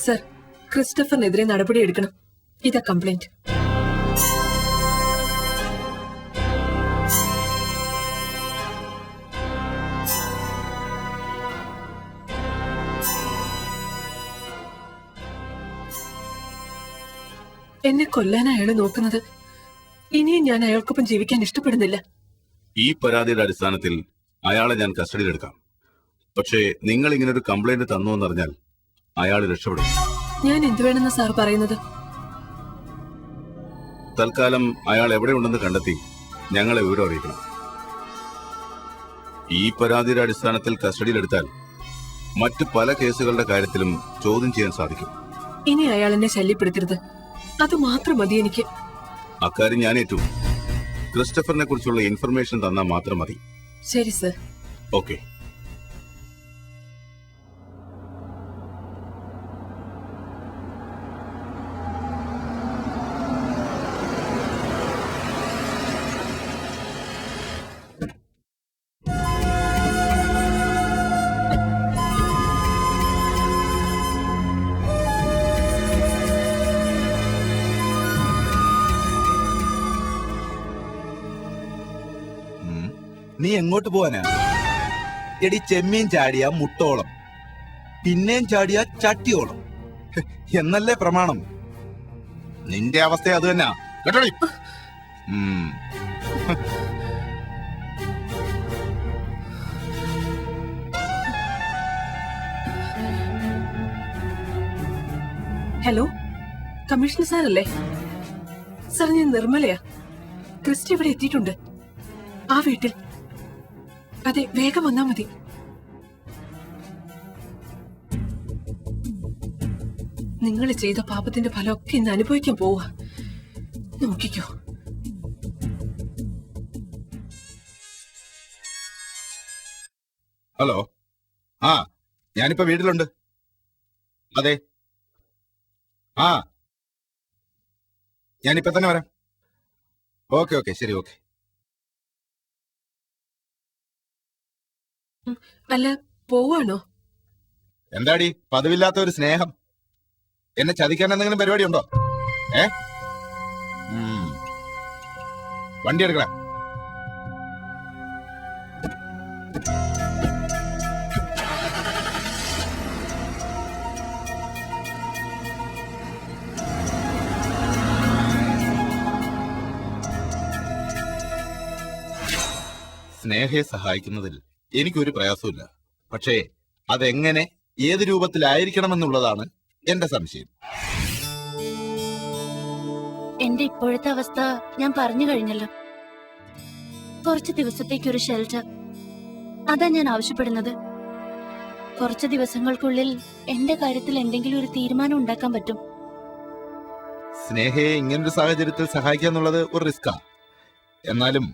Sir, ക്രിസ്റ്റഫറിനെതിരെ നടപടിയെടുക്കണം. ഇതാ complaint. എന്നെ കൊല്ലാൻ അയാള് നോക്കുന്നത്. ഇനിയും ഞാൻ അയാൾക്കൊപ്പം ജീവിക്കാൻ ഇഷ്ടപ്പെടുന്നില്ല. ഈ പരാതിയുടെ അടിസ്ഥാനത്തിൽ അയാളെ ഞാൻ കസ്റ്റഡിയിലെടുക്കാം. പക്ഷേ നിങ്ങൾ ഇങ്ങനെ ഒരു കംപ്ലൈന്റ് തന്നു എന്നറിഞ്ഞാൽ അയാൾ രക്ഷപ്പെടും. ഞാൻ എന്തു വേണമെന്ന് സാർ പറയുന്നത്? തൽക്കാലം അയാൾ എവിടെയുണ്ടെന്ന് കണ്ടെത്തി ഞങ്ങളെ വിവരം അറിയിക്കണം. ഈ പരാതിയുടെ അടിസ്ഥാനത്തിൽ കസ്റ്റഡിയിലെടുത്താൽ മറ്റു പല കേസുകളുടെ കാര്യത്തിലും ചോദ്യം ചെയ്യാൻ സാധിക്കും. ഇനി അയാൾ എന്നെ ശല്യപ്പെടുത്തരുത്, അത് മാത്രം മതി എനിക്ക്. അക്കാര്യം ഞാൻ ഏറ്റു. ക്രിസ്റ്റഫറിനെ കുറിച്ചുള്ള ഇൻഫർമേഷൻ തന്നാൽ മാത്രം മതി. ശരി സർ. ഓക്കെ. നീ എങ്ങോട്ട് പോവാനാ? എടി, ചെമ്മീൻ ചാടിയ മുട്ടോളം, പിന്നെയും ചാടിയ ചട്ടിയോളം എന്നല്ലേ പ്രമാണം? നിന്റെ അവസ്ഥ അത് തന്നെ കേട്ടോ. ഹലോ, കമ്മീഷണർ സാറല്ലേ? സാർ, ഞാൻ നിർമ്മലയാ. ക്രിസ്റ്റി ഇവിടെ എത്തിയിട്ടുണ്ട്, ആ വീട്ടിൽ. അതെ, വേഗം വന്നാ മതി. നിങ്ങൾ ചെയ്ത പാപത്തിന്റെ ഫലമൊക്കെ ഇന്ന് അനുഭവിക്കാൻ പോവാ. നോക്കിക്കോ. ഹലോ, ആ, ഞാനിപ്പോ വീട്ടിലുണ്ട്. അതെ, ആ, ഞാനിപ്പോ തന്നെ വരാം. ഓക്കെ ഓക്കെ, ശരി, ഓക്കെ. അല്ല, പോവാണോ? എന്താടി പതിവില്ലാത്ത ഒരു സ്നേഹം? എന്നെ ചതിക്കാൻ എന്തെങ്കിലും പരിപാടി ഉണ്ടോ? വണ്ടി എടുക്കണം. സ്നേഹയെ സഹായിക്കുന്നതിൽ എനിക്കൊരു പ്രയാസമില്ല. പക്ഷേ അതെങ്ങനെ, ഏത് രൂപത്തിലായിരിക്കണമെന്നുള്ളതാണ് എന്റെ സംശയം. എന്റെ ഇപ്പോഴത്തെ അവസ്ഥ ഞാൻ പറഞ്ഞു കഴിഞ്ഞല്ലോ. കുറച്ച് ദിവസത്തേക്കൊരു ഷെൽട്ടർ, അതാ ഞാൻ ആവശ്യപ്പെടുന്നത്. കുറച്ച് ദിവസങ്ങൾക്കുള്ളിൽ എന്റെ കാര്യത്തിൽ എന്തെങ്കിലും ഒരു തീരുമാനം ഉണ്ടാക്കാൻ പറ്റും. സ്നേഹയെ ഇങ്ങനൊരു സാഹചര്യത്തിൽ സഹായിക്കുക എന്നുള്ളത് ഒരു റിസ്കാ. എന്നാലും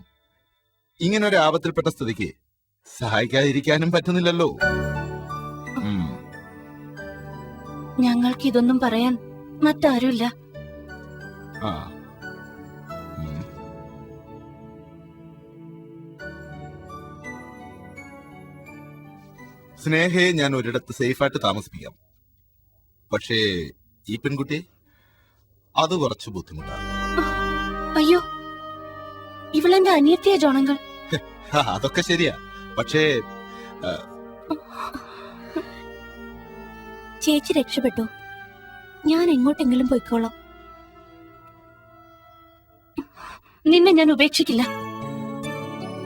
ഇങ്ങനൊരു ആപത്തിൽപ്പെട്ട സ്ഥിതിക്ക് സഹായിക്കാതിരിക്കാനും പറ്റുന്നില്ലല്ലോ. ഞങ്ങൾക്ക് ഇതൊന്നും പറയാൻ മറ്റാരുമില്ല. സ്നേഹയെ ഞാൻ ഒരിടത്ത് സേഫായിട്ട് താമസിപ്പിക്കാം. പക്ഷേ ഈ പെൺകുട്ടി, അത് കുറച്ച് ബുദ്ധിമുട്ടാണ്. അയ്യോ, ഇവളെന്റെ അനിയത്തിയ ജോണങ്ങൾ. അതൊക്കെ ശരിയാ, പക്ഷേ ചേച്ചി രക്ഷപ്പെട്ടു. ഞാൻ എങ്ങോട്ടെങ്കിലും പോയിക്കോളാം. നിന്നെ ഞാൻ ഉപേക്ഷിക്കില്ല.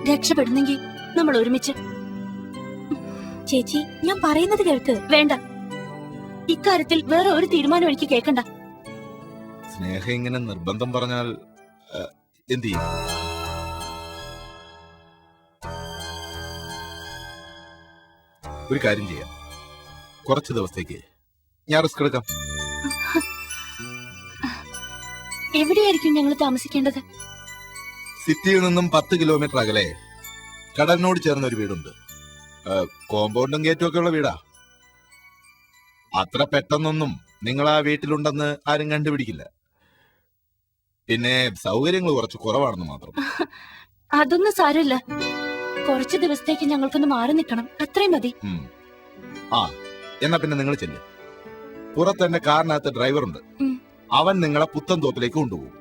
രക്ഷപ്പെടുന്നെങ്കിൽ നമ്മൾ ഒരുമിച്ച്. ചേച്ചി, ഞാൻ പറയുന്നത് കേൾക്ക്. വേണ്ട, ഇക്കാര്യത്തിൽ വേറെ ഒരു തീരുമാനം എനിക്ക് കേൾക്കണ്ട. സ്നേഹ ഇങ്ങനെ നിർബന്ധം പറഞ്ഞാൽ എന്ത് ചെയ്യും? ഒരു കാര്യം ചെയ്യാം, കുറച്ച് ദിവസത്തേക്ക് ഞാൻ റിസ്ക് എടുക്കാം. എവിടെയായിരിക്കും ഞങ്ങൾ താമസിക്കേണ്ടത്? സിറ്റിയിൽ നിന്നും 10 കിലോമീറ്റർ അകലെ കടലിനോട് ചേർന്ന ഒരു വീടുണ്ട്. കോമ്പൗണ്ടും ഗേറ്റും ഒക്കെ ഉള്ള വീടാ. അത്ര പെട്ടെന്നൊന്നും നിങ്ങൾ ആ വീട്ടിലുണ്ടെന്ന് ആരും കണ്ടുപിടിക്കില്ല. പിന്നെ സൗകര്യങ്ങൾ കുറച്ച് കുറവാണെന്ന് മാത്രം. അതൊന്നും സാരമില്ല. കുറച്ച് ദിവസത്തേക്ക് ഞങ്ങൾക്കൊന്ന് മാറി നിൽക്കണം, അത്രയും മതി. ആ, എന്നാ പിന്നെ നിങ്ങൾ ചെല്ല്. പുറത്തെന്റെ കാറിനകത്ത് ഡ്രൈവറുണ്ട്. ഉം. അവൻ നിങ്ങളെ പുത്തൻതോപ്പിലേക്ക് കൊണ്ടുപോകും.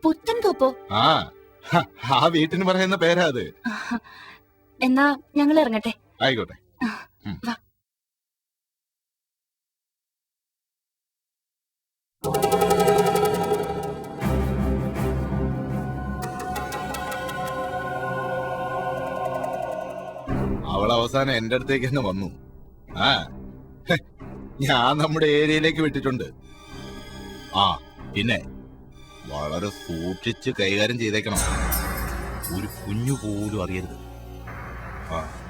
പുത്തൻ തോപ്പോ? ആ ആ വീട്ടിന് പറയുന്ന പേരാ അത്. എന്നാ ഞങ്ങൾ ഇറങ്ങട്ടെ. ആയിക്കോട്ടെ. വാ. അവൾ അവസാനം എന്റെ അടുത്തേക്ക് തന്നെ വന്നു. ആ ഞാൻ നമ്മുടെ ഏരിയയിലേക്ക് വിട്ടിട്ടുണ്ട്. ആ പിന്നെ വളരെ സൂക്ഷിച്ച് കൈകാര്യം ചെയ്തേക്കണം. ഒരു കുഞ്ഞു പോലും അറിയരുത്. ആ